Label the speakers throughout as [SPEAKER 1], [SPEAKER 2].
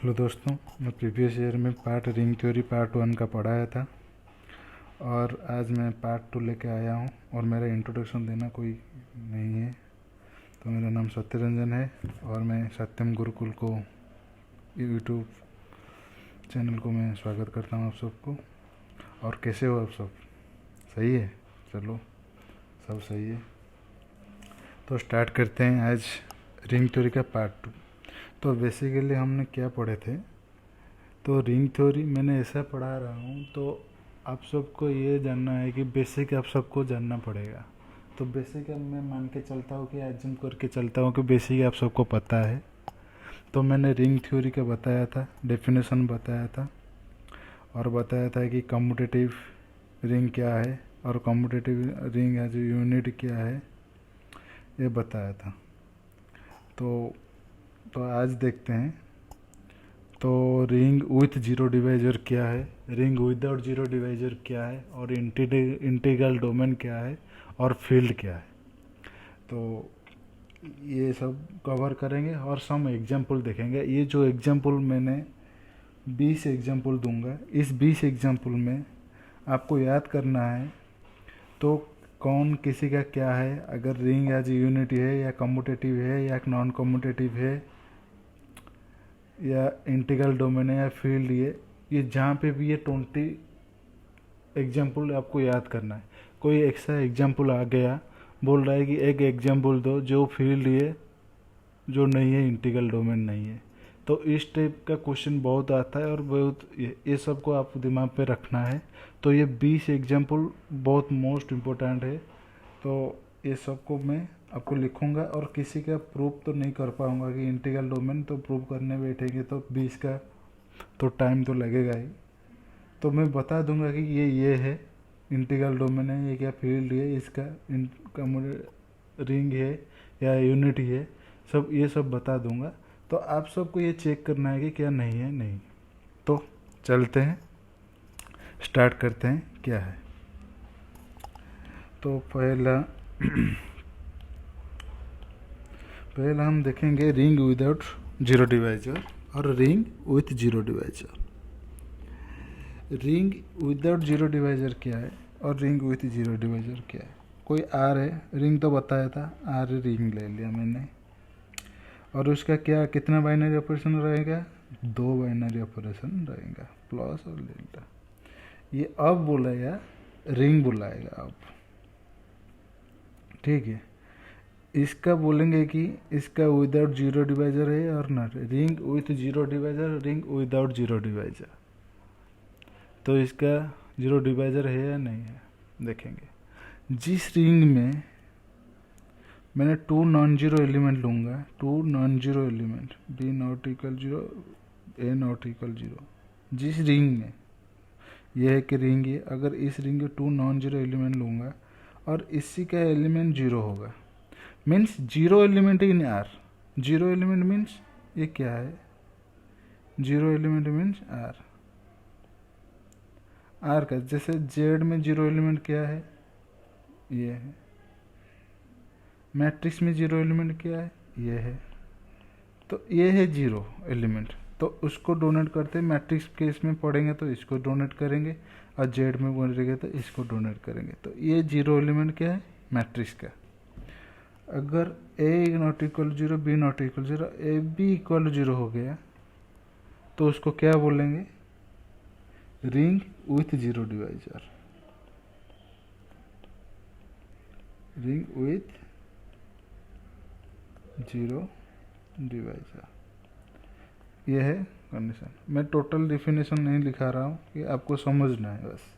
[SPEAKER 1] Hello दोस्तों, मैं previous year में पार्ट रिंग थ्योरी पार्ट 1 का पढ़ाया था और आज मैं पार्ट 2 लेके आया हूँ। और मेरा इंट्रोडक्शन देना कोई नहीं है। तो मेरा नाम सत्यरंजन है और मैं सत्यम गुरुकुल को यूट्यूब चैनल को मैं स्वागत करता हूँ आप सबको। और कैसे हो आप सब? सही है? चलो, सब सही है। तो स्टार्ट करते हैं आज रिंग थ्योरी का पार्ट 2। तो बेसिकली हमने क्या पढ़े थे? तो रिंग थ्योरी मैंने ऐसा पढ़ा रहा हूँ, तो आप सबको ये जानना है कि बेसिक आप सबको जानना पड़ेगा। तो बेसिक अब मैं मान के चलता हूँ कि एज्यूम करके चलता हूँ कि बेसिक आप सबको पता है। तो मैंने रिंग थ्योरी का बताया था, डेफिनेशन बताया था और बताया था कि कम्यूटेटिव रिंग क्या है और कम्यूटेटिव रिंग एज यूनिट क्या है, ये बताया था। तो आज देखते हैं तो रिंग विथ जीरो डिवाइजर क्या है, रिंग विदाउट जीरो डिवाइजर क्या है, और इंटीग्रल डोमेन क्या है और फील्ड क्या है। तो ये सब कवर करेंगे और सम एग्जाम्पल देखेंगे। ये जो एग्जाम्पल मैंने 20 एग्जाम्पल दूंगा, इस 20 एग्जाम्पल में आपको याद करना है तो कौन किसी का क्या है, अगर रिंग एज यूनिटी है या कम्यूटेटिव है या नॉन कम्यूटेटिव है या इंटीग्रल डोमेन है या फील्ड, ये जहाँ पे भी ये 20 एग्जाम्पल आपको याद करना है। कोई ऐसा एग्जाम्पल आ गया, बोल रहा है कि एक एग्जाम्पल दो जो फील्ड है, जो नहीं है, इंटीग्रल डोमेन नहीं है, तो इस टाइप का क्वेश्चन बहुत आता है और बहुत ये सब को आप दिमाग पे रखना है। तो ये 20 एग्जाम्पल बहुत मोस्ट इम्पोर्टेंट है। तो ये सब को मैं आपको लिखूंगा और किसी का प्रूफ तो नहीं कर पाऊंगा कि इंटीग्रल डोमेन, तो प्रूफ करने बैठेंगे तो 20 का तो टाइम तो लगेगा ही। तो मैं बता दूंगा कि ये है इंटीग्रल डोमेन है, ये क्या फील्ड है, इसका रिंग है या यूनिटी है, सब ये सब बता दूंगा। तो आप सबको ये चेक करना है कि क्या नहीं है, नहीं। तो चलते हैं, स्टार्ट करते हैं क्या है। तो पहला हम देखेंगे रिंग विदाउट जीरो डिवाइजर और ring with zero divisor. Ring without zero divisor क्या है और रिंग विथ जीरो डिवाइजर क्या है। कोई आर है, रिंग तो बताया था, आर रिंग ले लिया मैंने, और उसका क्या कितना बाइनरी ऑपरेशन रहेगा, 2 बाइनरी ऑपरेशन रहेगा, प्लस और डेल्टा। ये अब बुलाएगा, रिंग बुलाएगा अब, ठीक है। इसका बोलेंगे कि इसका विदाउट जीरो डिवाइजर है और not, ring with zero divisor, ring without zero divisor. तो इसका जीरो डिवाइजर है या नहीं है, देखेंगे। जिस रिंग में मैंने 2 नॉन जीरो एलिमेंट लूँगा, 2 non zero element, B not equal zero, A not equal zero, जिस रिंग में यह है कि रिंग है, अगर इस रिंग के 2 नॉन जीरो एलिमेंट लूँगा और इसी का एलिमेंट जीरो होगा, means zero element in R. Zero element means ये क्या है, zero element means R. R का जैसे जेड में जीरो एलिमेंट क्या है, ये है। मैट्रिक्स में जीरो एलिमेंट क्या है, ये है। तो ये है जीरो एलिमेंट, तो उसको डोनेट करते हैं। मैट्रिक्स केस में पढ़ेंगे तो इसको डोनेट करेंगे और जेड में पढ़ेंगे तो इसको डोनेट करेंगे। तो ये जीरो एलिमेंट क्या है, मैट्रिक्स का। अगर a not equal zero, b not equal zero, a B equal zero हो गया तो उसको क्या बोलेंगे, ring with zero divisor, ring with zero divisor. ये है कंडीशन। मैं टोटल डिफिनेशन नहीं लिखा रहा हूँ कि आपको समझना है बस।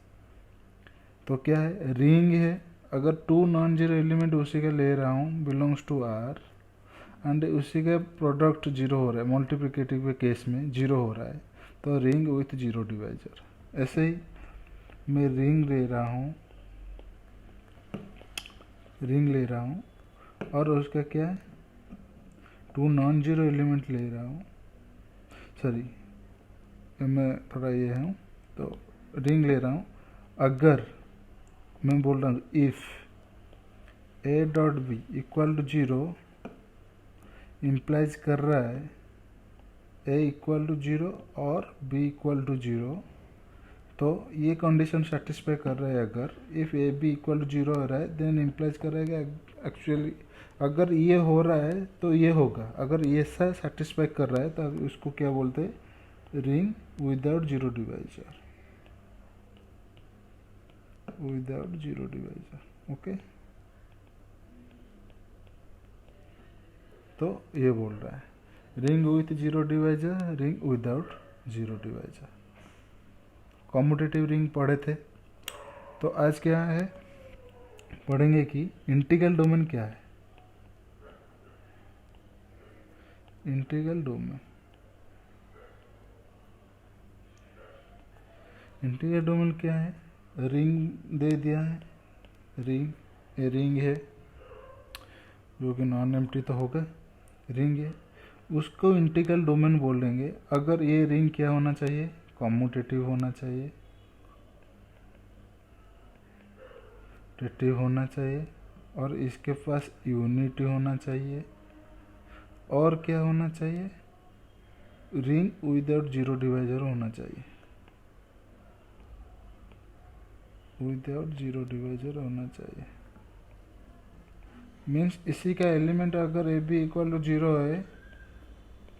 [SPEAKER 1] तो क्या है, रिंग है, अगर 2 नॉन जीरो एलिमेंट उसी का ले रहा हूँ, बिलोंग्स टू आर, एंड उसी का प्रोडक्ट जीरो हो रहा है, मल्टीप्लिकेटिव के केस में जीरो हो रहा है, तो रिंग विथ जीरो डिवाइजर। ऐसे ही मैं रिंग ले रहा हूँ, रिंग ले रहा हूँ और उसका क्या है, 2 नॉन जीरो एलिमेंट ले रहा हूँ, सॉरी मैं थोड़ा ये हूँ, तो रिंग ले रहा हूँ। अगर मैं बोल रहा हूँ if A dot B equal to zero, implies कर रहा है ए इक्वल टू 0 और बी इक्वल टू 0, तो ये कंडीशन सेटिस्फाई कर रहा है। अगर if A B equal to 0 हो रहा है देन इम्प्लाइज करेगा एक्चुअली अगर ये हो रहा है तो ये होगा। अगर ये सा सेटिस्फाई कर रहा है तो उसको क्या बोलते हैं, ring without zero divisor, without zero divisor. Okay, तो ये बोल रहा है ring with zero divisor, ring without zero divisor. Commutative ring पढ़े थे, तो आज क्या है पढ़ेंगे कि इंटीग्रल डोमेन क्या है। इंटीग्रल डोमेन, इंटीग्रल डोमेन क्या है, रिंग दे दिया है, रिंग ये रिंग है जो कि नॉन एम्प्टी तो होगा, रिंग है, उसको इंटीग्रल डोमेन बोलेंगे। अगर ये रिंग क्या होना चाहिए, कॉम्यूटेटिव होना चाहिए, रोटेटिव होना चाहिए, और इसके पास यूनिटी होना चाहिए, और क्या होना चाहिए, रिंग विदाउट जीरो डिवाइजर होना चाहिए, विदाउट जीरो डिवाइजर होना चाहिए। मीन्स इसी का एलिमेंट अगर ए बी इक्वल टू 0 है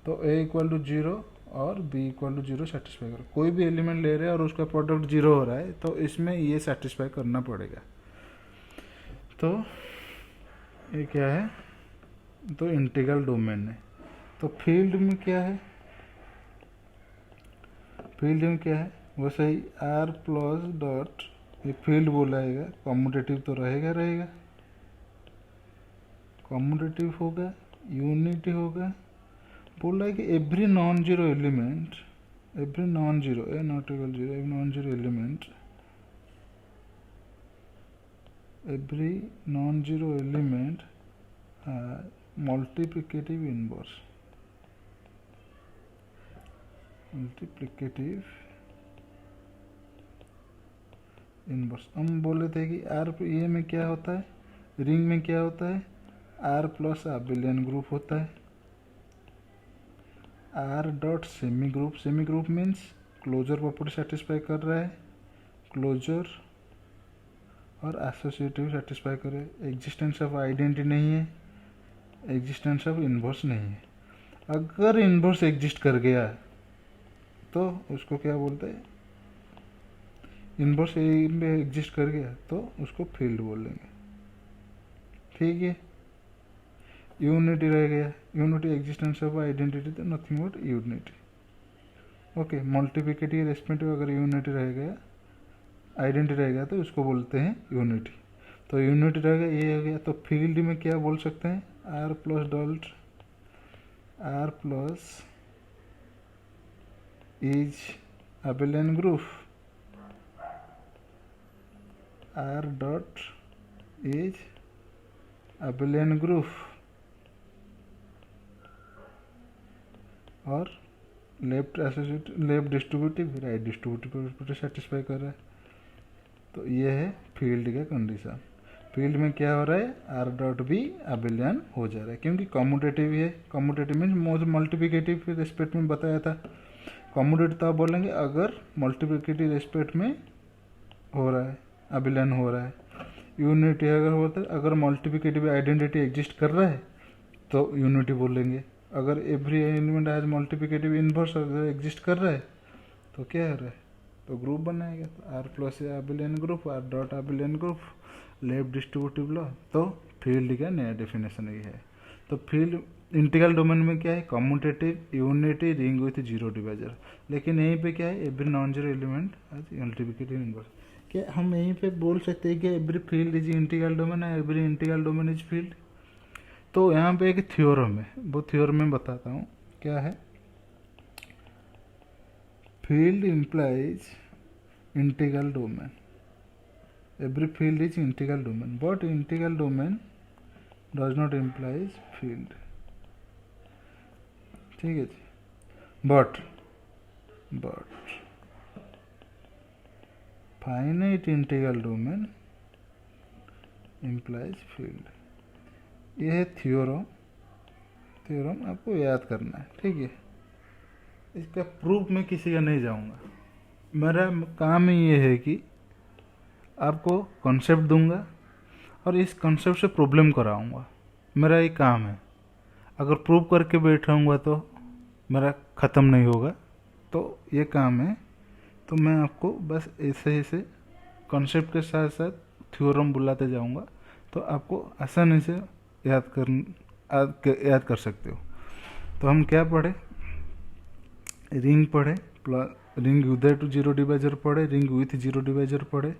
[SPEAKER 1] तो ए इक्वल टू 0 और बी इक्वल टू 0 सेटिस्फाई करो। कोई भी एलिमेंट ले रहे हैं और उसका प्रोडक्ट 0 हो रहा है तो इसमें ये सेटिस्फाई करना पड़ेगा। तो ये क्या है, तो इंटीग्रल डोमेन है। तो फील्ड में क्या है, फील्ड में क्या है, वो सही आर प्लस डॉट, ये फील्ड बोलाएगा, कॉम्यूटेटिव तो रहेगा, कॉम्यूटेटिव होगा, यूनिटी होगा। बोल रहा है कि every non zero element, every non zero A not equal zero, every non zero element, every non-zero element multiplicative inverse, multiplicative inverse. हम बोले थे कि आर ये में क्या होता है, रिंग में क्या होता है, आर प्लस अबिलियन ग्रुप होता है, R dot semi group, semi group means closure property satisfy कर रहा है, क्लोजर और एसोसिएटिव सेटिस्फाई करे, एग्जिस्टेंस ऑफ आइडेंटिटी नहीं है, एग्जिस्टेंस ऑफ इन्वर्स नहीं है। अगर इन्वर्स एग्जिस्ट कर गया तो उसको क्या बोलते हैं, इन्वर्स में एग्जिस्ट कर गया तो उसको फील्ड बोलेंगे। ठीक है, यूनिटी रह गया, यूनिटी एग्जिस्टेंस ऑफ आइडेंटिटी तो nothing but unity. Okay, multiplicative respective अगर यूनिटी रह गया, आइडेंटिटी रहेगा तो उसको बोलते हैं यूनिटी। तो यूनिटी रहेगा, ये हो गया। तो फील्ड में क्या बोल सकते हैं, R plus dot, R plus is abelian group, R dot is abelian group, और left associate, left distributive, right distributive satisfy कर रहा है। तो ये है फील्ड का कंडीशन। फील्ड में क्या हो रहा है, आर डॉट बी अबिलियन हो जा रहा है, क्योंकि कम्यूटेटिव है। कम्यूटेटिव मीन्स मोस्ट मल्टीप्लिकेटिव के रेस्पेक्ट में बताया था। कम्यूटेटिव तो आप बोलेंगे अगर मल्टीप्लिकेटिव रेस्पेक्ट में हो रहा है, अबिलियन हो रहा है। यूनिटी अगर होता है, अगर मल्टीप्लिकेटिव आइडेंटिटी एग्जिस्ट कर रहा है तो यूनिटी बोलेंगे। अगर every element as multiplicative inverse अगर एग्जिस्ट कर रहा है तो क्या हो रहा है, तो ग्रुप बनाएगा। तो R plus abelian group, R dot abelian group, left distributive law. तो फील्ड का नया डेफिनेशन ये है। तो फील्ड इंटीग्रल डोमेन में क्या है, commutative, unity, ring with zero divisor. लेकिन यहीं पे क्या है, every non zero element as multiplicative inverse. क्या हम यहीं पे बोल सकते हैं कि every field is integral domain है, every integral domain is field. तो यहाँ पे एक थ्योरम है, वो थ्योरम में बताता हूँ क्या है। Field implies integral domain, every field is integral domain, but integral domain does not implies field। ठीक है जी, but finite integral domain implies field। यह है थ्योरम, थ्योरम आपको याद करना है। ठीक है, इसका प्रूफ मैं किसी का नहीं जाऊंगा। मेरा काम ही ये है कि आपको कॉन्सेप्ट दूंगा और इस कॉन्सेप्ट से प्रॉब्लम कराऊंगा, मेरा ये काम है। अगर प्रूव करके बैठाऊंगा तो मेरा ख़त्म नहीं होगा, तो ये काम है। तो मैं आपको बस ऐसे ऐसे कॉन्सेप्ट के साथ साथ थ्योरम बुलाते जाऊंगा, तो आपको आसानी से याद कर सकते हो। तो हम क्या पढ़े, रिंग पढ़े, रिंग विदाउट जीरो डिवाइजर पढ़े, रिंग विथ जीरो डिवाइजर पढ़े,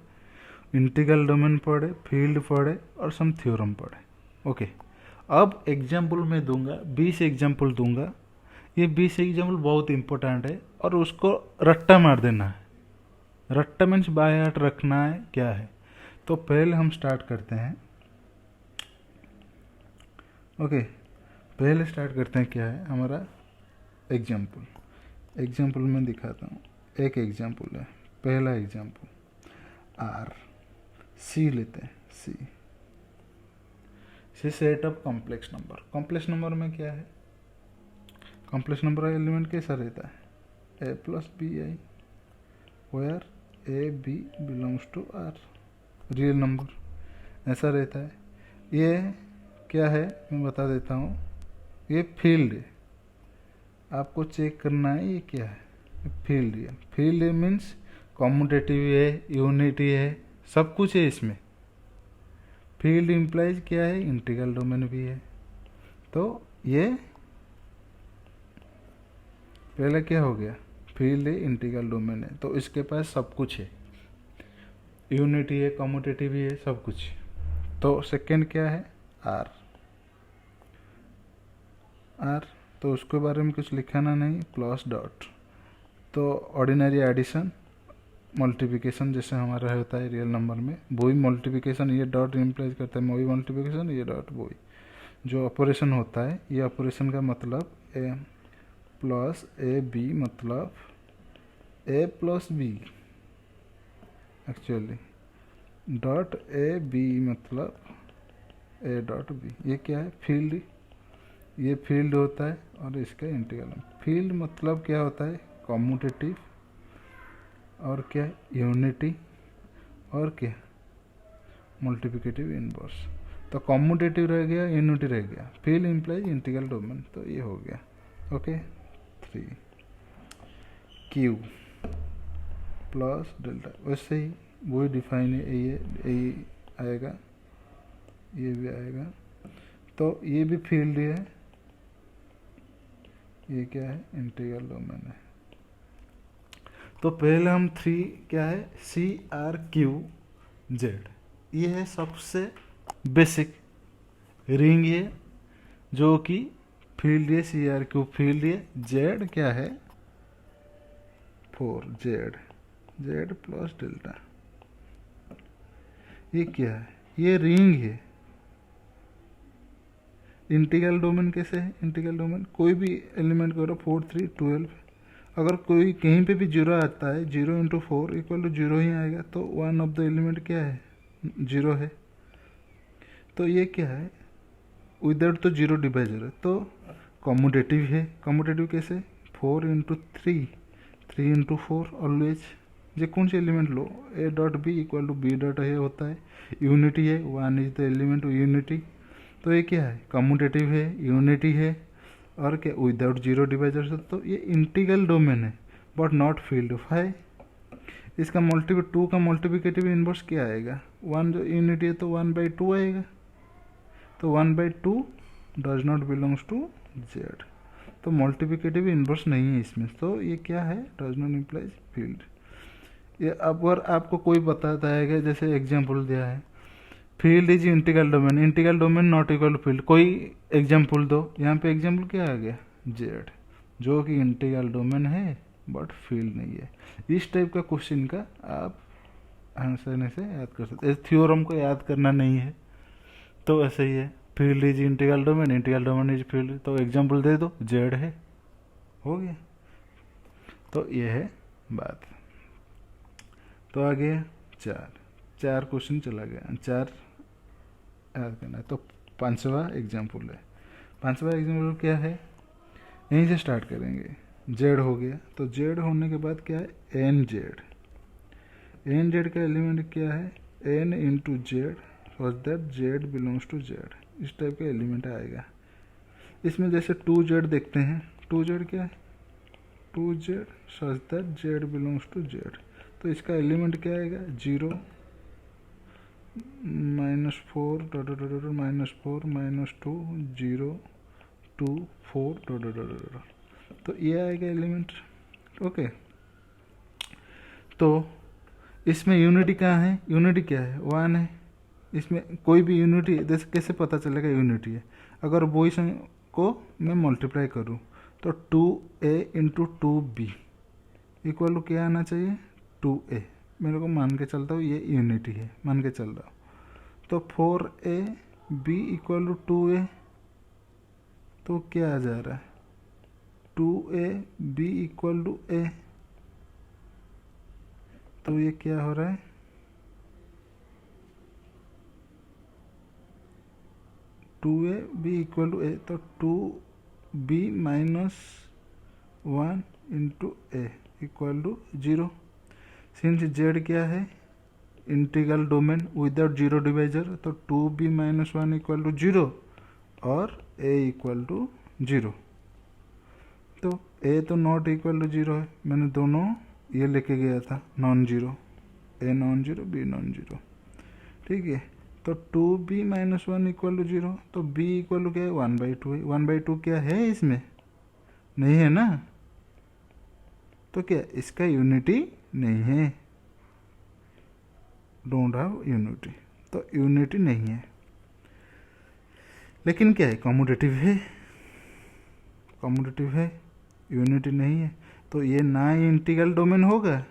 [SPEAKER 1] इंटीग्रल डोमेन पढ़े, फील्ड पढ़े और सम थ्योरम पढ़े। ओके, अब एग्जाम्पल मैं दूंगा, 20 एग्जाम्पल दूंगा। ये 20 एग्जाम्पल बहुत इंपॉर्टेंट है और उसको रट्टा मार देना है। रट्टा मीन्स बाय हार्ट रखना है क्या है। तो पहले हम स्टार्ट करते हैं। ओके, पहले स्टार्ट करते हैं क्या है हमारा एग्जाम्पल में दिखाता हूँ। एक एग्जाम्पल है, पहला एग्जाम्पल आर सी लेते हैं। C set of complex number. Complex number में क्या है, कॉम्प्लेक्स नंबर का एलिमेंट कैसा रहता है, ए plus B i, where a B belongs to R, real number ऐसा रहता है। ये क्या है मैं बता देता हूँ, ये फील्ड है, आपको चेक करना है ये क्या है, फील्ड है। फील्ड मीन्स कॉम्यूटेटिव है, यूनिटी है, सब कुछ है इसमें। फील्ड इम्प्लाइज क्या है, इंटीग्रल डोमेन भी है। तो ये पहले क्या हो गया, फील्ड है, इंटीग्रल डोमेन है, तो इसके पास सब कुछ है, यूनिटी है, कम्यूटेटिव है, सब कुछ। तो सेकंड क्या है, आर। तो उसके बारे में कुछ लिखाना नहीं, प्लस डॉट। तो ऑर्डिनरी एडिशन, मल्टीप्लिकेशन जैसे हमारा होता है रियल नंबर में, वही मल्टीप्लिकेशन, ये डॉट इम्प्लाइज करता है वही मल्टीप्लिकेशन, ये डॉट वही जो ऑपरेशन होता है। ये ऑपरेशन का मतलब ए प्लस ए बी मतलब a plus b, actually dot A b मतलब ए डॉट बी। ये क्या है, फील्ड। ये फील्ड होता है और इसका इंटीग्रल। फील्ड मतलब क्या होता है, कम्यूटेटिव और क्या, यूनिटी और क्या, मल्टीप्लिकेटिव इनवर्स। तो कम्यूटेटिव रह गया, यूनिटी रह गया, फील्ड इम्प्लाइज इंटीग्रल डोमेन, तो ये हो गया। ओके, 3 क्यू प्लस डेल्टा, वैसे ही वही डिफाइन है, ये आएगा, ये भी आएगा। तो ये भी फील्ड है, ये क्या है, इंटीग्रल डोमेन है। तो पहले हम 3 क्या है, सी आर क्यू जेड, ये है सबसे बेसिक रिंग है जो कि फील्ड है, सी आर क्यू फील्ड है। जेड क्या है, 4 जेड प्लस डेल्टा, ये क्या है, ये रिंग है। इंटीग्रल डोमेन कैसे है, इंटीग्रल डोमेन कोई भी एलिमेंट करो, 4 3 12, अगर कोई कहीं पे भी जीरो आता है, 0 इंटू 4 इक्वल टू 0 ही आएगा। तो वन ऑफ द एलिमेंट क्या है, 0 है। तो ये क्या है, विदाउट तो जीरो डिवाइजर है, तो कम्यूटेटिव है। कम्यूटेटिव कैसे, 4 इंटू 3 इंटू 4 ऑलवेज। जो कौन से एलिमेंट लो, A dot B equal to B dot A होता है। यूनिटी है, 1 इज द एलिमेंट यूनिटी। तो ये क्या है, कम्यूटेटिव है, यूनिटी है और क्या, विदाउट जीरो डिवाइजर से। तो ये इंटीग्रल डोमेन है बट नॉट फील्ड ऑफ है। इसका मल्टीपल 2 का मल्टीप्लिकेटिव इनवर्स क्या आएगा, 1 जो यूनिटी है तो 1/2 आएगा। तो 1/2 does not belongs to Z, तो मल्टीप्लिकेटिव इनवर्स नहीं है इसमें। तो ये क्या है, डज नॉट इम्प्लाइज फील्ड। ये अगर आपको कोई बताता है कि जैसे एग्जाम्पल दिया है, field is integral domain, integral domain not equal to field, कोई एग्जाम्पल दो। यहाँ पे एग्जाम्पल क्या आ गया, जेड, जो कि इंटीग्रल डोमेन है बट फील्ड नहीं है। इस टाइप का क्वेश्चन का आप आंसर से याद कर सकते हैं। थ्योरम को याद करना नहीं है तो ऐसे ही है, field is integral domain is field, तो एग्जाम्पल दे दो, जेड है, हो गया। तो ये है बात। तो आ गया 4 क्वेश्चन चला गया, 4 याद करना है। तो 5वां एग्जाम्पल है। 5वां एग्जाम्पल क्या है, यहीं से स्टार्ट करेंगे। जेड हो गया, तो जेड होने के बाद क्या है एन जेड। एन जेड का एलिमेंट क्या है N into Z such that Z belongs to Z, इस टाइप का एलिमेंट आएगा। इसमें जैसे टू जेड देखते हैं, टू जेड क्या है two Z such that Z belongs to Z, तो इसका एलिमेंट क्या आएगा 0 -4 -4 -2 0 2 4 तो ये आएगा एलिमेंट। ओके, तो इसमें यूनिटी कहाँ है, यूनिटी क्या है 1 है। इसमें कोई भी यूनिटी जैसे कैसे पता चलेगा यूनिटी है, अगर वही को मैं मल्टीप्लाई करूँ तो 2a into 2b equal to क्या आना चाहिए 2a। मेरे को मान के चलता हूँ ये यूनिटी है, मान के चल रहा हूँ, तो 4ab इक्वल टू 2a, तो क्या आ जा रहा है 2ab इक्वल टू a, तो ये क्या हो रहा है 2ab इक्वल टू a, तो 2b minus 1 into a equal to 0। Since Z क्या है integral domain without zero divisor, तो 2b माइनस 1 इक्वल टू 0 और a इक्वल टू 0। तो a तो नॉट इक्वल टू 0 है, मैंने दोनों ये लेके गया था non zero, a non zero b non zero, ठीक है। तो 2b माइनस 1 इक्वल टू 0, तो b इक्वल टू क्या है 1/2 है। 1/2 क्या है इसमें नहीं है ना, तो क्या इसका यूनिटी नहीं है, डोंट हैव यूनिटी, तो यूनिटी नहीं है। लेकिन क्या है कम्यूटेटिव है, कम्यूटेटिव है, यूनिटी नहीं है, तो ये ना इंटीग्रल डोमेन होगा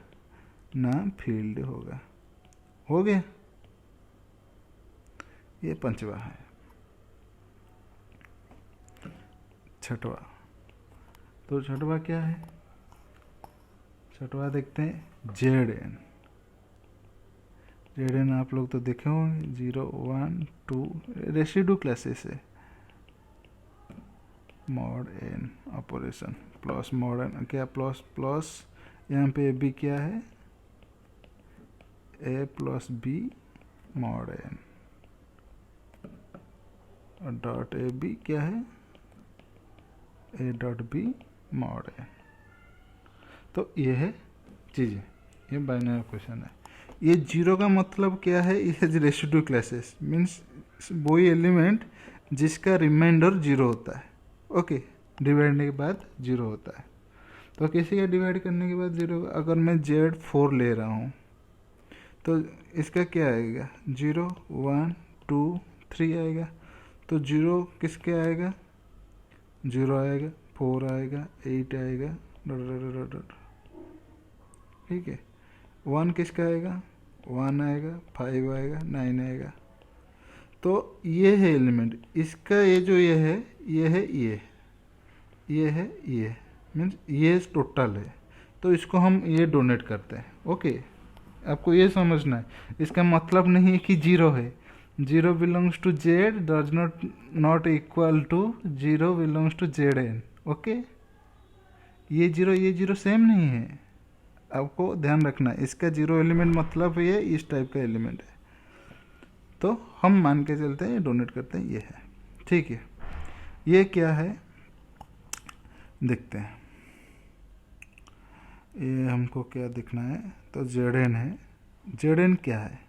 [SPEAKER 1] ना फील्ड होगा। हो गया, ये पंचवा है। छठवा, तो छठवा क्या है, छठवा देखते हैं जेड एन। जेड एन आप लोग तो देखे होंगे 0 1 2 रेसिड्यू क्लासेस है, mod N operation plus mod N क्या प्लस प्लस, यहाँ पे बी क्या है ए प्लस बी मॉड एन, और डॉट ए बी क्या है A dot B mod N. तो ये है चीज़ें, ये बाइनरी क्वेश्चन है। ये जीरो का मतलब क्या है, ये रेसिड्यू क्लासेस मीन्स वही एलिमेंट जिसका रिमाइंडर जीरो होता है। ओके, डिवाइड करने के बाद जीरो होता है, तो किसी का डिवाइड करने के बाद जीरो। अगर मैं जेड 4 ले रहा हूँ तो इसका क्या आएगा 0 1 2 3 आएगा, तो जीरो किसके आएगा 0 आएगा 4 आएगा 8 आएगा ठीक है। 1 किसका आएगा 1 आएगा 5 आएगा 9 आएगा। तो ये है एलिमेंट, इसका ये जो ये है ये है ये है ये मीन्स ये टोटल है, तो इसको हम ये डोनेट करते हैं। ओके, आपको ये समझना है, इसका मतलब नहीं है कि जीरो है, zero belongs to Z does not equal to zero belongs to Z N. Okay, ये जीरो सेम नहीं है, आपको ध्यान रखना है। इसका जीरो एलिमेंट मतलब ये इस टाइप का एलिमेंट है, तो हम मान के चलते हैं ये डोनेट करते हैं, ये है ठीक है। ये क्या है देखते हैं, ये हमको क्या दिखना है, तो जेड एन है। जेड एन क्या है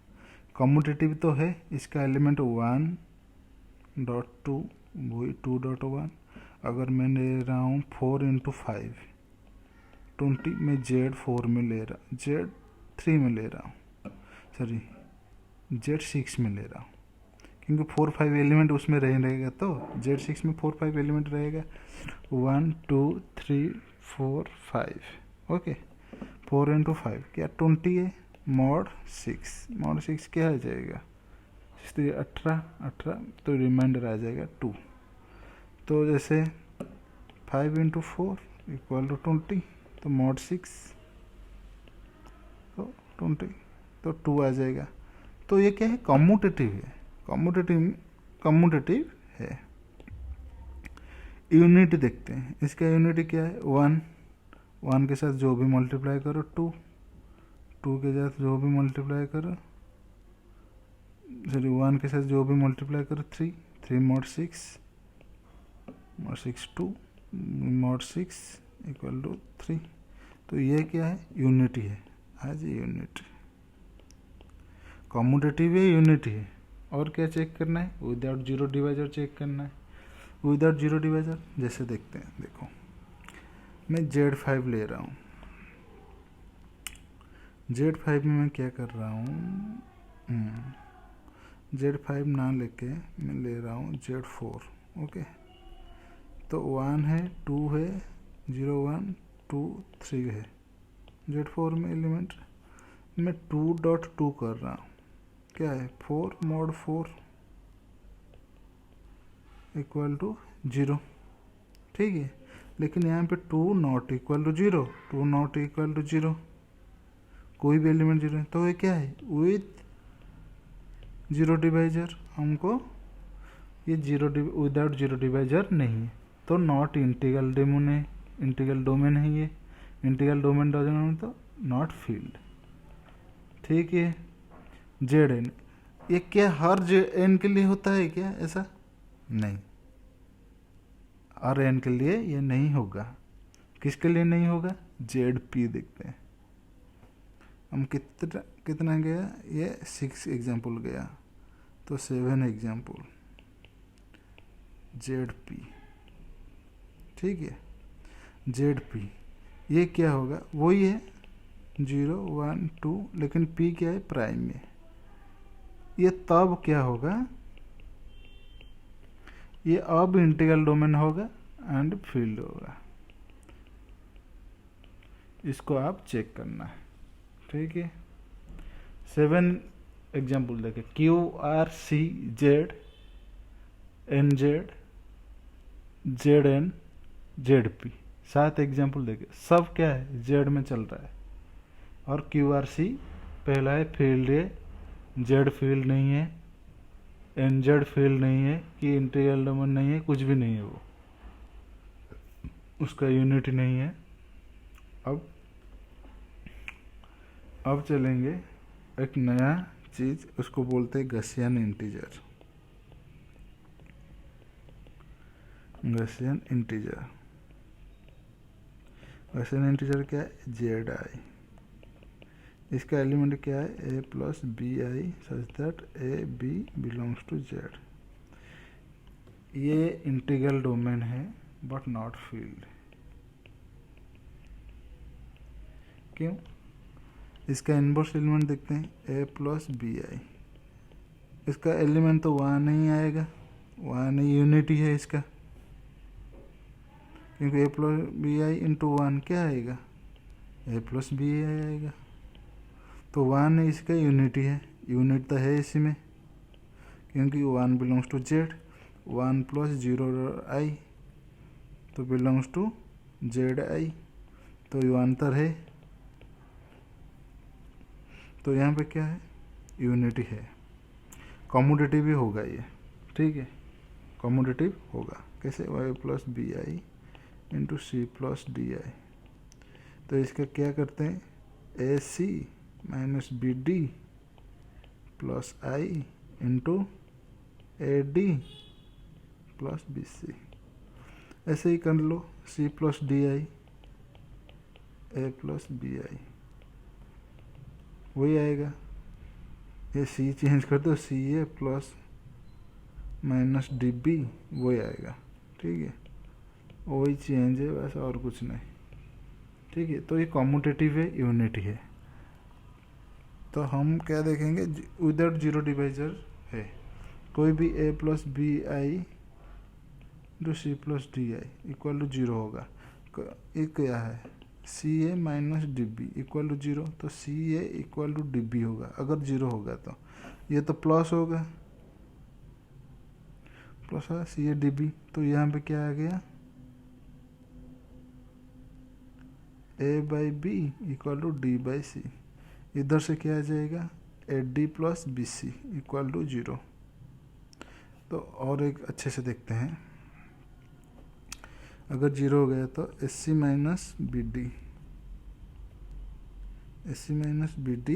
[SPEAKER 1] कम्यूटेटिव तो है, इसका एलिमेंट 1.2 वही 2.1। अगर मैं ले रहा हूँ 4 इंटू 5 20, मैं जेड 4 में ले रहा, जेड 3 में ले रहा हूँ, सॉरी जेड 6 में ले रहा हूँ, क्योंकि 4 5 एलिमेंट उसमें रहेगा, तो जेड 6 में 4 5 एलिमेंट रहेगा 1 2 3 4 5। ओके, 4 इंटू 5 क्या 20 है, मॉड 6 क्या आ जाएगा 18, तो रिमाइंडर आ जाएगा 2। तो जैसे 5 इंटू 4 इक्वल टू 20, तो मॉड 6 तो 20, तो 2 आ जाएगा। तो ये क्या है कम्यूटेटिव है, कम्यूटेटिव है। यूनिट देखते हैं, इसका यूनिट क्या है 1, 1 के साथ जो भी मल्टीप्लाई करो 2, 2 के साथ जो भी मल्टीप्लाई करो, सॉरी 1 के साथ जो भी मल्टीप्लाई करो 3, 3 mod 6 2 mod 6 इक्वल टू 3। तो ये क्या है, यूनिटी है, आज यूनिट कम्यूटेटिव है, यूनिटी है। और क्या चेक करना है, विदाउट जीरो डिवाइजर चेक करना है। विदाउट जीरो डिवाइजर जैसे देखते हैं, देखो मैं Z5 ले रहा हूँ, Z5 में मैं क्या कर रहा हूँ, Z5 ना लेके मैं ले रहा हूँ Z4। ओके, तो 1 है, 2 है, 0 1 2 3 है। Z4 में एलिमेंट मैं 2.2 कर रहा हूँ, क्या है 4 mod 4 इक्वल टू 0, ठीक है। लेकिन यहाँ पे 2 not equal to 0, 2 not equal to 0, कोई भी एलिमेंट 0 है, तो ये क्या है, विथ जीरो डिवाइजर। हमको ये विदाउट जीरो डिवाइजर नहीं है, तो नॉट इंटीग्रल डोमेन है, इंटीग्रल डोमेन है ये, इंटीग्रल डोमेन डजन तो नॉट फील्ड, ठीक है। जेड एन, ये क्या हर एन के लिए होता है क्या, ऐसा नहीं, हर एन के लिए ये नहीं होगा। किसके लिए नहीं होगा, जेड पी देखते हैं हम कितना गया, ये 6 एग्जाम्पल गया, तो 7 एग्जाम्पल जेड पी, ठीक है। जेड पी ये क्या होगा, वही है 0 1 2, लेकिन पी क्या है, प्राइम में। ये तब क्या होगा, ये अब इंटीग्रल डोमेन होगा एंड फील्ड होगा, इसको आप चेक करना है, ठीक है। 7 एग्जाम्पल देखे, Q R C Z N Z Z N Z P, 7 example देखे, सब क्या है, जेड में चल रहा है। और क्यू आर सी पहला है, फील्ड है, जेड फील्ड नहीं है, एन जेड फील्ड नहीं है, कि इंटीग्रल डोमेन नहीं है, कुछ भी नहीं है, वो उसका यूनिट नहीं है। अब चलेंगे एक नया चीज, उसको बोलते हैं Gaussian integer. Gaussian integer, Gaussian integer क्या है, जेड आई, इसका एलिमेंट क्या है, ए plus B i such that a B belongs to Z. ये इंटीग्रल डोमेन है बट नॉट फील्ड, क्यों, इसका इनवर्स एलिमेंट देखते हैं, ए प्लस बी आई, इसका एलिमेंट तो वहाँ नहीं आएगा, वहाँ नहीं, यूनिटी है इसका, क्योंकि ए प्लस बी आई इंटू 1 क्या आएगा, ए प्लस बी आई आएगा, तो 1 इसका यूनिटी है, यूनिट तो है इसी में, क्योंकि 1 बिलोंग्स टू जेड, 1 प्लस 0 आई तो बिलोंग्स टू जेड आई, तो ये अंतर है, तो यहाँ पे क्या है, यूनिटी है, कम्यूटेटिव ही होगा ये, ठीक है, कम्यूटेटिव होगा। कैसे, y plus B I into C plus D i, तो इसका क्या करते हैं, a c minus b d plus i into a d plus b c, ऐसे ही कर लो, c plus D i a plus B i, वही आएगा, ये सी चेंज कर दो, c a plus minus d b, वही आएगा, ठीक है, वही चेंज है बस, और कुछ नहीं, ठीक है। तो ये कम्यूटेटिव है, यूनिटी है। तो हम क्या देखेंगे, विदाउट जीरो डिवाइजर है, कोई भी a plus B I into C plus D I equal to 0 होगा। ये क्या है, c a minus d b equal to 0, तो c a equal to d b होगा, अगर 0 होगा तो ये तो प्लस होगा, प्लस है सी ए डी बी, तो यहाँ पे क्या आ गया, a by b equal to D by c, इधर से क्या आ जाएगा, a d plus b c equal to 0। तो और एक अच्छे से देखते हैं, अगर 0 हो गया तो s c minus b d a c minus b d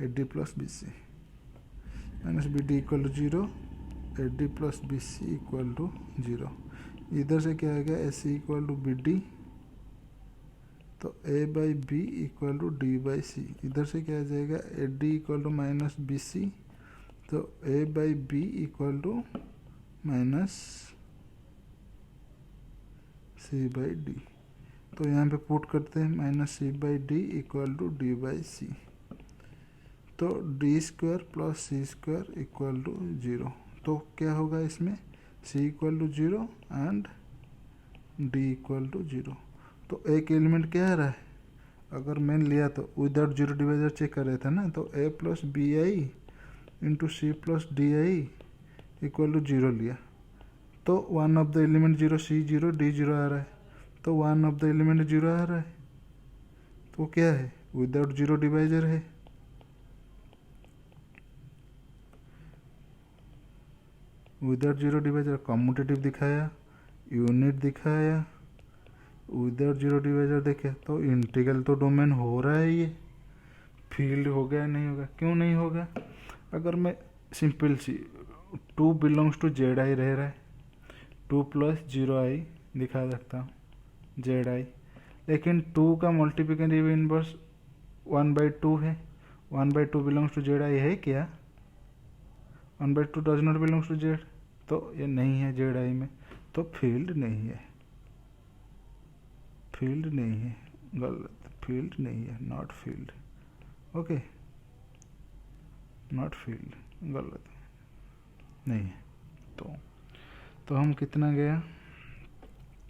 [SPEAKER 1] a d plus b c minus b d equal to 0, a d plus b c equal to 0। इधर से क्या आ गया, a c equal to b d, तो a by b equal to D by c. इधर से क्या आ जाएगा, a d equal to minus b c, तो a by b equal to minus C by D. तो यहाँ पे पुट करते हैं minus C by D equal to D by C, तो D square plus C square equal to 0। तो क्या होगा इसमें, C equal to 0 and D equal to 0। तो एक एलिमेंट क्या आ रहा है, अगर मैंने लिया तो विदाउट जीरो डिवाइजर चेक कर रहे थे ना, तो A plus B I into C plus D I equal to 0 लिया, तो one of the element 0, C 0 D 0 आ रहा है, तो वन ऑफ द एलिमेंट 0 आ रहा है, तो क्या है, विदाउट जीरो डिवाइजर है। विदाउट जीरो डिवाइजर कम्यूटेटिव दिखाया, यूनिट दिखाया, विदाउट जीरो डिवाइजर देखे, तो इंटीग्रल तो डोमेन हो रहा है, ये फील्ड हो गया नहीं होगा, क्यों नहीं होगा। अगर मैं simple C 2 belongs to Z I रह रहा है, 2 प्लस 0 आई दिखा सकता हूँ जेड आई, लेकिन 2 का मल्टीप्लिकेटिव इनवर्स 1/2 है, 1/2 बिलोंग्स टू जेड आई है क्या, 1/2 does not belongs to Z, तो ये नहीं है जेड आई में, तो फील्ड नहीं है, फील्ड नहीं है, गलत, फील्ड नहीं है, not field, okay, not field, गलत नहीं है। तो हम कितना गया,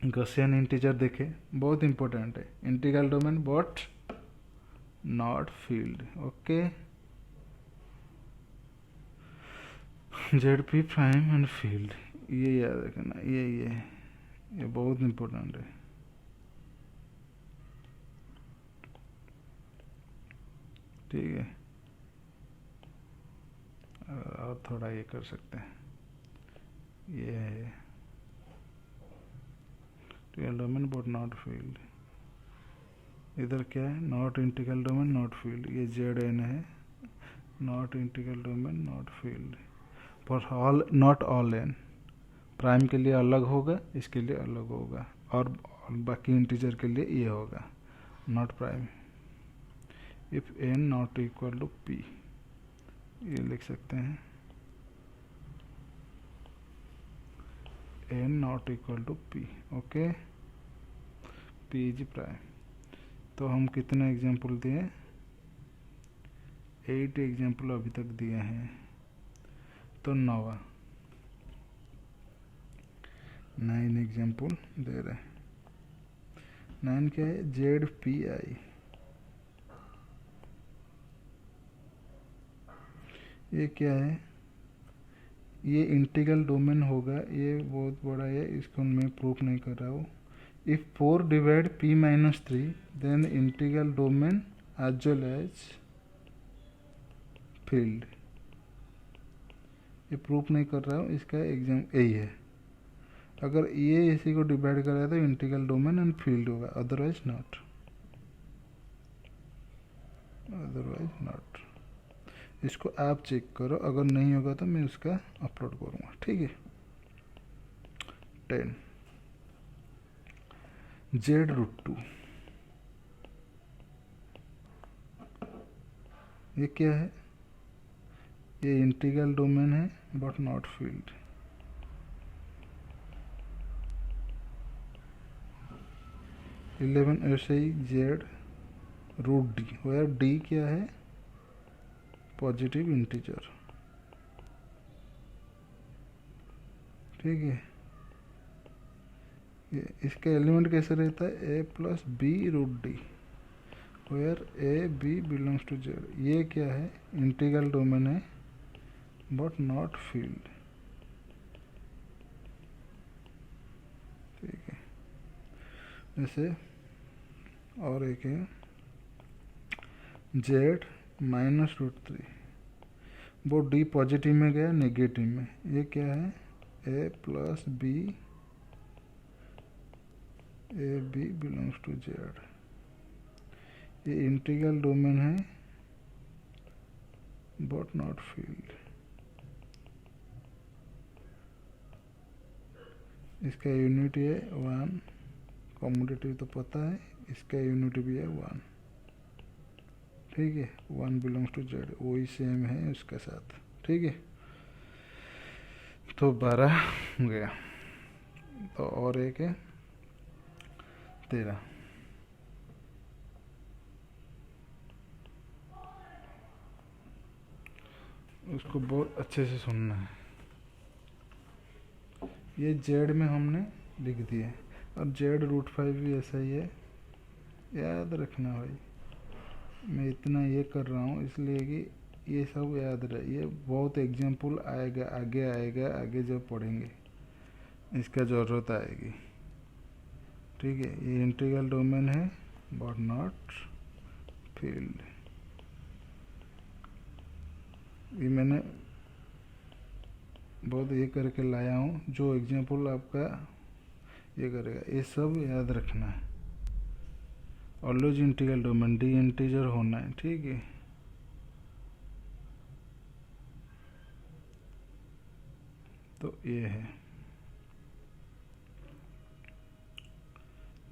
[SPEAKER 1] गॉसियन इंटीजर देखे, बहुत इंपॉर्टेंट है, integral domain but not field, okay, Z P prime and field, ये याद रखना, ये बहुत इंपॉर्टेंट है। ठीक है, और थोड़ा ये कर सकते हैं, ये है integral domain but not field, इधर क्या है, not integral domain not field, ये जेड एन है, not integral domain not field for all, not all N, prime के लिए अलग होगा, इसके लिए अलग होगा, और बाकी इंटीजर के लिए ये होगा, not prime. If N not equal to P, ये लिख सकते हैं, N not equal to P, okay, P is prime. तो हम कितने एग्जाम्पल दिए, 8 एग्जाम्पल अभी तक दिए हैं, तो 9 एग्जाम्पल दे रहे हैं। 9 क्या है, जेड पी आई, ये क्या है, ये इंटीग्रल डोमेन होगा, ये बहुत बड़ा है, इसको मैं प्रूफ नहीं कर रहा हूँ। If 4 divide p minus 3 then integral domain as well as field, ये प्रूफ नहीं कर रहा हूँ, इसका एग्जाम यही है। अगर ये इसी को डिवाइड कराए तो इंटीग्रल डोमेन एंड फील्ड होगा, अदरवाइज नॉट, अदरवाइज नॉट। इसको आप चेक करो, अगर नहीं होगा तो मैं उसका अपलोड करूँगा, ठीक है। 10 Z√2, ये क्या है, ये इंटीग्रल डोमेन है बट नॉट फील्ड। 11 ऐसे ही Z√D, वेयर D क्या है, पॉजिटिव इंटीजर, ठीक है। ये इसका एलिमेंट कैसे रहता है, a plus B√D, where a b belongs to Z, ये क्या है, इंटीग्रल डोमेन है बट नॉट फील्ड, ठीक है। जैसे और एक है Z-√3, वो D पॉजिटिव में गया नेगेटिव में, ये क्या है, a plus b a b belongs to Z, ये इंटीग्रल डोमेन है बट नॉट फील्ड। इसका यूनिट है 1, कम्यूटेटिव तो पता है, इसका यूनिट भी है 1, ठीक है। 1 बिलोंग्स टू जेड, वही सेम है उसके साथ, ठीक है। तो 12 गया, तो और एक है 13। उसको बहुत अच्छे से सुनना है। ये जेड में हमने लिख दिया है, और Z√5 भी ऐसा ही है, याद रखना भाई। मैं इतना ये कर रहा हूँ इसलिए कि ये सब याद रहे, ये बहुत एग्जाम्पल आएगा, आगे जब पढ़ेंगे इसका ज़रूरत आएगी, ठीक है। ये इंटीग्रल डोमेन है बट नॉट फील्ड। ये मैंने बहुत ये करके लाया हूँ, जो एग्जाम्पल आपका ये करेगा, ये सब याद रखना है। Always integral domain D integer होना है, ठीक है। तो ये है,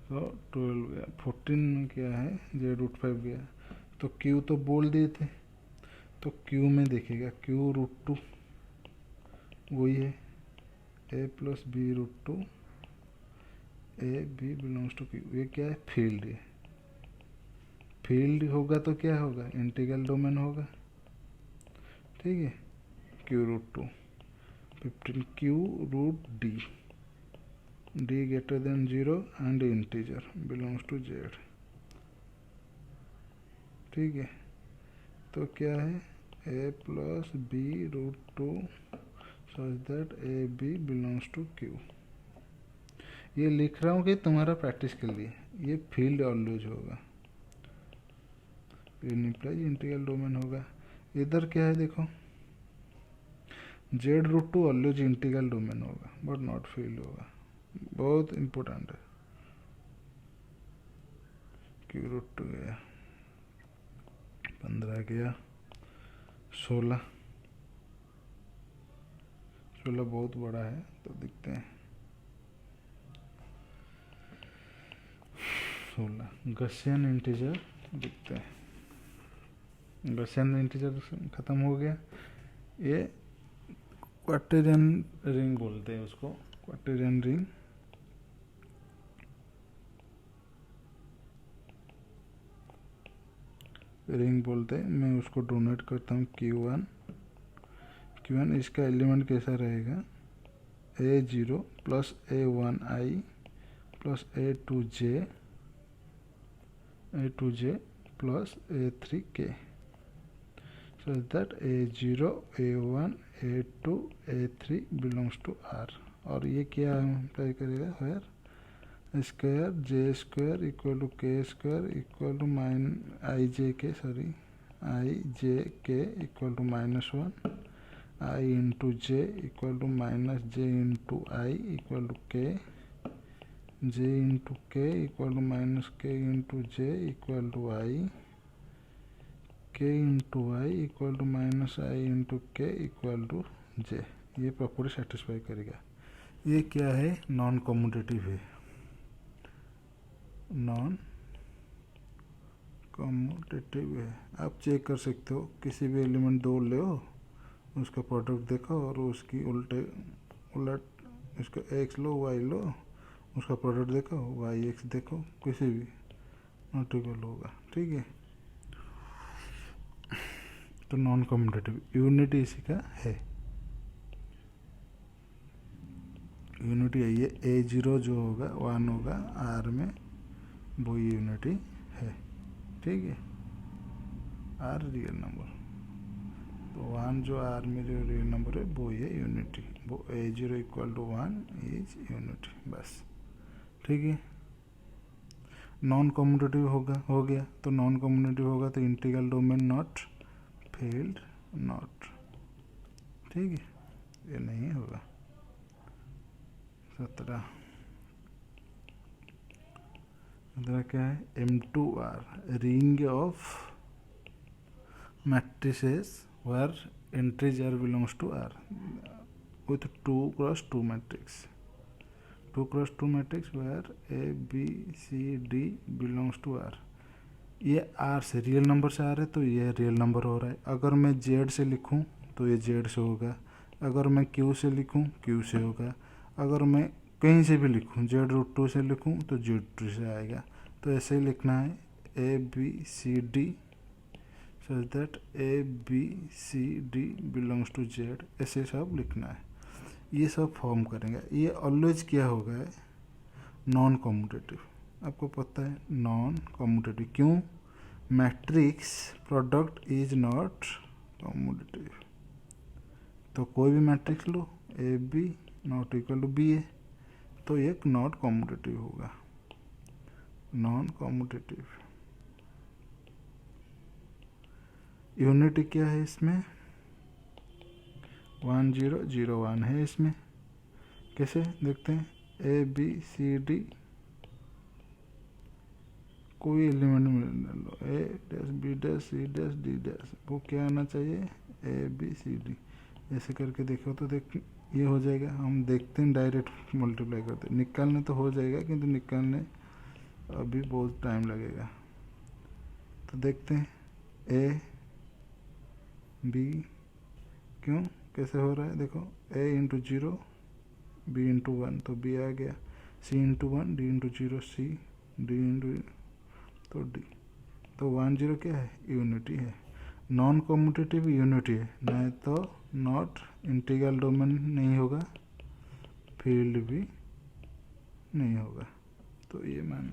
[SPEAKER 1] तो 12 गया। 14 में क्या है, Z√5 गया, तो Q तो बोल दिए थे, तो Q में देखेगा Q√2 वही है, A + B√2 A B belongs to Q। ये क्या है, फील्ड है। फील्ड होगा तो क्या होगा, इंटीग्रल डोमेन होगा, ठीक है। Q√2 15 Q√D, D greater than 0 and integer belongs to Z, ठीक है। तो क्या है, A + B√2 such that A B belongs to Q। ये लिख रहा हूँ कि तुम्हारा प्रैक्टिस के लिए, ये फील्ड ऑलवेज होगा, इम्प्लाइज इंटीग्रल डोमेन होगा। इधर क्या है देखो, Z√2 ऑलवेज इंटीग्रल डोमेन होगा बट नॉट फील्ड होगा, बहुत इम्पोर्टेंट है। Q√2 गया, 15 गया, 16 बहुत बड़ा है तो दिखते हैं। 16 गॉसियन इंटीजर दिखते हैं। गॉसियन इंटीजर खत्म हो गया। ये क्वार्टेरियन रिंग बोलते हैं उसको, क्वार्टेरियन रिंग बोलते हैं। मैं उसको डोनेट करता हूँ Q1। इसका एलिमेंट कैसा रहेगा, A0 + A1I + A2J + A3K, so that A0 A1 A2 A3 belongs to R। और ये क्या अप्लाई करेगा, where square J square = K square = IJK = -1 I into J = -J into I = K, J into K = -K into J = I, K into I = -I into K = J। ये property satisfy करेगा। ये क्या है, non commutative है, non commutative है। आप check कर सकते हो, किसी भी एलिमेंट 2 ले, उसका प्रोडक्ट देखो और उसकी उलट इसका x लो y लो, उसका प्रोडक्ट देखो yx देखो, किसी भी नॉट इक्वल होगा, ठीक है। तो नॉन कम्यूटेटिव यूनिटी इसी का है, यूनिटी है। ये A0 जो होगा 1 होगा R में, वो यूनिटी है, ठीक है। R रियल नंबर, तो 1 जो R में जो रियल नंबर है वो ये यूनिटी, वो A0 = 1 इज यूनिटी, बस, ठीक है। नॉन कम्यूटेटिव हो गया, तो नॉन कम्यूटेटिव होगा तो integral domain not field not, ठीक है, ये नहीं होगा। 17 इधर क्या है, M2R ring of matrices where entries R belongs to R with 2 cross 2 matrix, 2 cross 2 matrix where A B C D belongs to R। ये R से रियल नंबर से आ रहा है तो ये रियल नंबर हो रहा है। अगर मैं Z से लिखूं तो ये Z से होगा, अगर मैं Q से लिखूं Q से होगा, अगर मैं कहीं से भी लिखूं Z√2 से लिखूं तो Z2 से आएगा। तो ऐसे ही लिखना है A B C D such that A B C D belongs to Z, ऐसे सब लिखना है। ये सब फॉर्म करेंगे। ये ऑलवेज क्या होगा, नॉन कम्यूटेटिव। आपको पता है नॉन कम्यूटेटिव क्यों, matrix product is not commutative. तो कोई भी मैट्रिक्स लो A B not equal to B A, तो एक नॉट कम्यूटेटिव होगा, नॉन कम्यूटेटिव। यूनिटी क्या है इसमें, 1 0 0 1 है इसमें। कैसे देखते हैं, ए बी सी डी कोई एलिमेंट में लो, A dash B dash C dash D dash, वो क्या आना चाहिए ए बी सी डी। ऐसे करके देखो तो देख ये हो जाएगा। हम देखते हैं डायरेक्ट मल्टीप्लाई करते हैं, निकालने तो हो जाएगा किंतु निकालने अभी बहुत टाइम लगेगा। तो देखते हैं ए बी क्यों कैसे हो रहा है, देखो ए इंटू 0 बी इंटू 1 तो बी आ गया, C into 1 D into 0 C D into तो डी। तो 1 0 क्या है, यूनिटी है। नॉन कम्यूटेटिव यूनिटी है, नहीं तो नॉट इंटीग्रल डोमेन नहीं होगा, फील्ड भी नहीं होगा। तो ये मान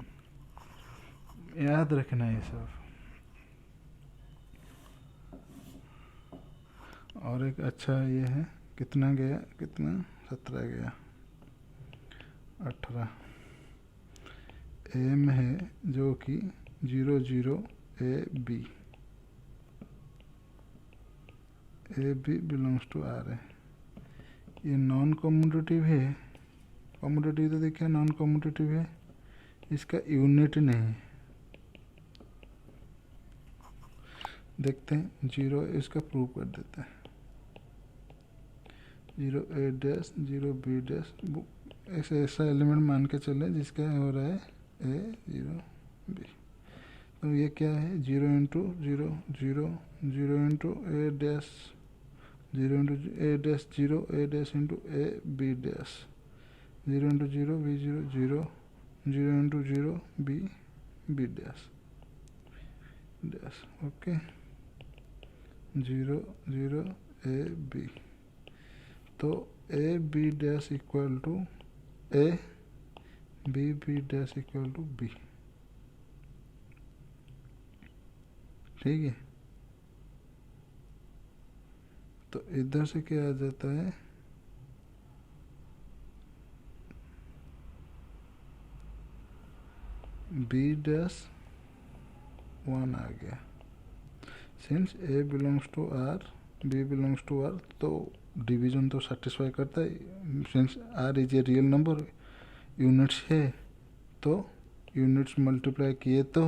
[SPEAKER 1] याद रखना है सब। और एक अच्छा ये है, कितना गया, कितना 17 गया, 18 एम है जो कि 0 0 A B belongs to R है। ये नॉन कम्यूटेटिव है, कम्यूटेटिव तो देखिए नॉन कम्यूटेटिव है, इसका यूनिट नहीं है। देखते हैं 0 इसका प्रूव कर देते हैं, 0 ए डैश 0 बी डैश, ऐसा एलिमेंट मान के चले जिसका हो रहा है ए 0 बी। तो ये क्या है, 0 into 0 0 0 into A dash 0 into A dash 0 A dash into A B dash 0 into 0 B 0 0 0 into 0 B B dash dash. Okay 0 0 A B, तो A B dash equal to A B B dash equal to B. ठीक है, तो इधर से क्या आ जाता है, B dash 1 आ गया। Since A belongs to R B belongs to R, तो डिवीजन तो सेटिस्फाई करता है। Since R is a real number, units है तो यूनिट्स मल्टीप्लाई किए तो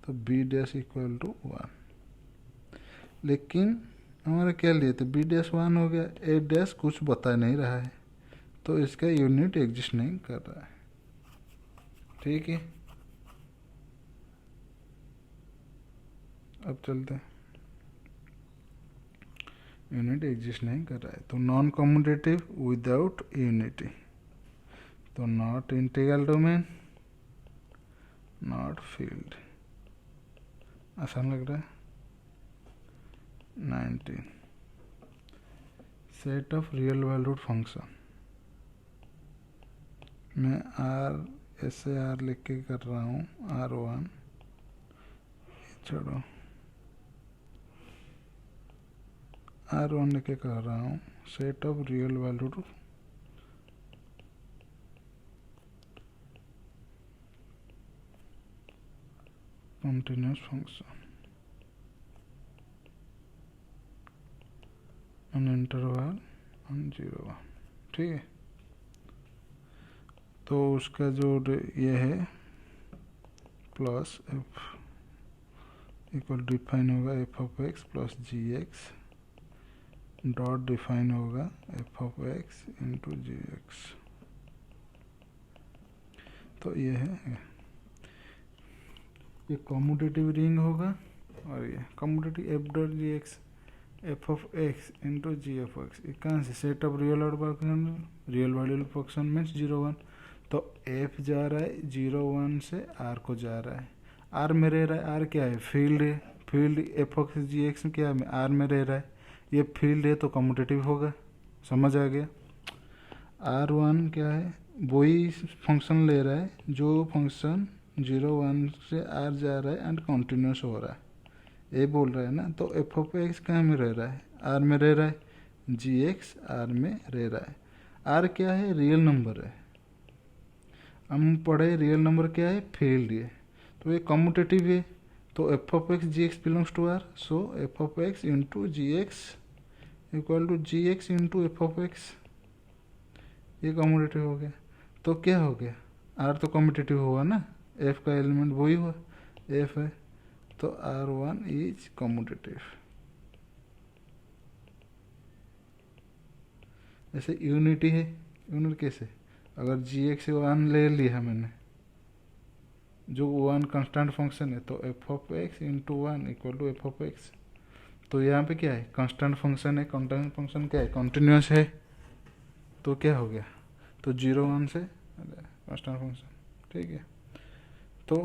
[SPEAKER 1] बी डैश इक्वल टू 1। लेकिन हमारा क्या लिए थे, बी डैश 1 हो गया, ए डैश कुछ बता नहीं रहा है, तो इसका यूनिट एग्जिस्ट नहीं कर रहा है। ठीक है, अब चलते हैं, यूनिट एग्जिस्ट नहीं कर रहा है तो नॉन कम्यूटेटिव विदाउट यूनिटी, तो not integral domain not field. आसान लग रहा है। 19 set of real valued function, मैं आर ऐसे आर लिख के कर रहा हूँ, R1 छोड़ो R1 लिख के कर रहा हूँ, set of real valued continuous function on interval on 0 1। ठीक है, तो उसका जो ये है प्लस एफ इक्वल डिफाइन होगा F of X plus G X dot define होगा F of x into G X. तो ये है, ये कॉम्यूटेटिव रिंग होगा और ये commutative F dot G X F of x into G F X. ये कहाँ से सेट ऑफ रियल और function, real valuable function means 0 1। तो एफ जा रहा है 0 1 से आर को जा रहा है, आर में रह रहा है, आर क्या है फील्ड है, field F of G X में क्या है आर में रह रहा है, ये फील्ड है तो कम्यूटेटिव होगा। समझ आ गया। आर वन क्या है, वही फंक्शन ले रहा है जो फंक्शन 0 1 से आर जा रहा है एंड कॉन्टिन्यूस हो रहा है, ये बोल रहा है ना। तो एफ ऑफ एक्स कहाँ में रह रहा है, आर में रह रहा है, जी एक्स आर में रह रहा है। आर क्या है, रियल नंबर है, हम पढ़े रियल नंबर क्या है, फील्ड है, तो ये कम्यूटेटिव है। तो F of X G X belongs to R, so F of x into G X equal to G X into F of X, ये कम्यूटेटिव हो गया। तो क्या हो गया, आर तो कम्यूटेटिव हुआ ना, एफ का एलिमेंट वही हुआ, एफ है, तो आर वन इज कम्यूटेटिव। जैसे यूनिटी है, यूनिट कैसे, अगर जी एक्स वन ले लिया मैंने, जो वन कांस्टेंट फंक्शन है, तो F of x into one equal to f of x. तो यहाँ पे क्या है, कांस्टेंट फंक्शन है, कांस्टेंट फंक्शन क्या है, कॉन्टिन्यूस है, तो क्या हो गया, तो 0 1 से कांस्टेंट फंक्शन, ठीक है। तो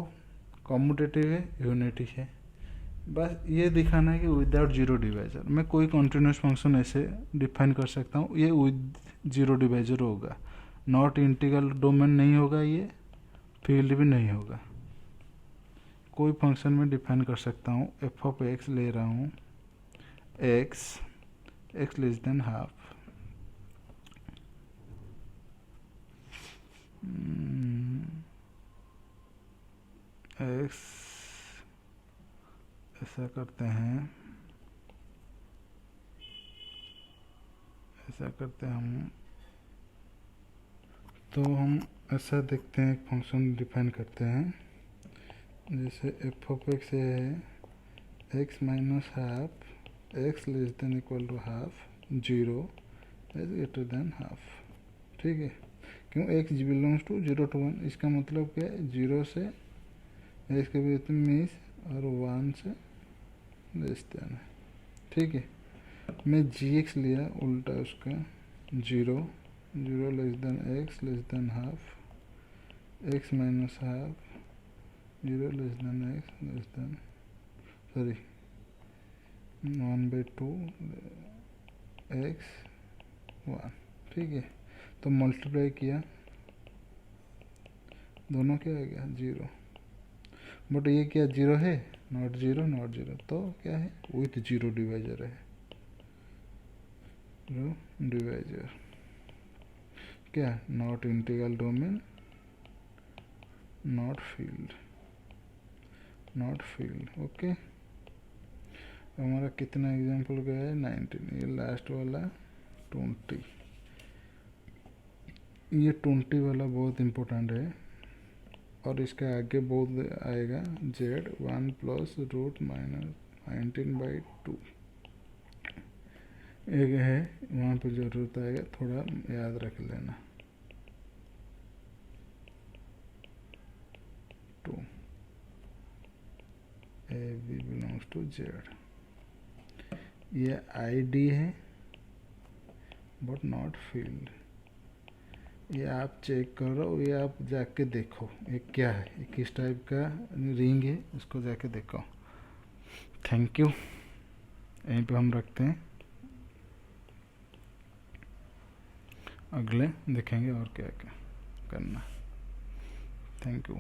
[SPEAKER 1] कम्यूटेटिव है, यूनिटी है, बस ये दिखाना है कि विदाउट जीरो डिवाइजर मैं कोई कॉन्टिन्यूस फंक्शन ऐसे डिफाइन कर सकता हूँ, ये विद जीरो डिवाइजर होगा, नॉट इंटीग्रल डोमेन नहीं होगा, ये फील्ड भी नहीं होगा, कोई फंक्शन में डिफाइन कर सकता हूँ। एफ ऑफ एक्स ले रहा हूँ, x x less than half, x ऐसा करते हैं, ऐसा करते हैं हम, तो हम ऐसा देखते हैं, एक फंक्शन डिफाइन करते हैं, जैसे एफ ऑफ एक्स है x minus half x less than equal to half, 0 is greater than half, ठीक है। क्यों, एक्स बिलोंग्स टू 0 to 1, इसका मतलब क्या है, 0 से एक्स के बीच में मीन्स और 1 से लेस देन है, ठीक है। मैं जी एक्स लिया उल्टा उसका, 0 0 less than x less than half x minus half 0 less than x less then sorry 1/2 x 1, ठीक है। तो मल्टीप्लाई किया, दोनों क्या आ गया 0, बट ये क्या 0 है, नॉट 0 नॉट 0, तो क्या है विथ जीरो डिवाइजर है, डिवाइजर क्या, not integral domain, not field, not field, okay. हमारा कितना एग्जाम्पल गया है, 19, ये लास्ट वाला 20, ये 20 वाला बहुत इम्पोर्टेंट है, और इसका आगे बहुत आएगा, जेड 1 प्लस रूट माइनस 19/2 एक है, वहाँ पे जरूरत आएगा, थोड़ा याद रख लेना। 2 A B belongs to Z, ये आईडी है बट नॉट फील्ड, ये आप चेक करो, ये आप जाके देखो ये क्या है, ये किस टाइप का रिंग है, इसको जाके देखो। थैंक यू, यहीं पे हम रखते हैं, अगले देखेंगे और क्या क्या करना। Thank you.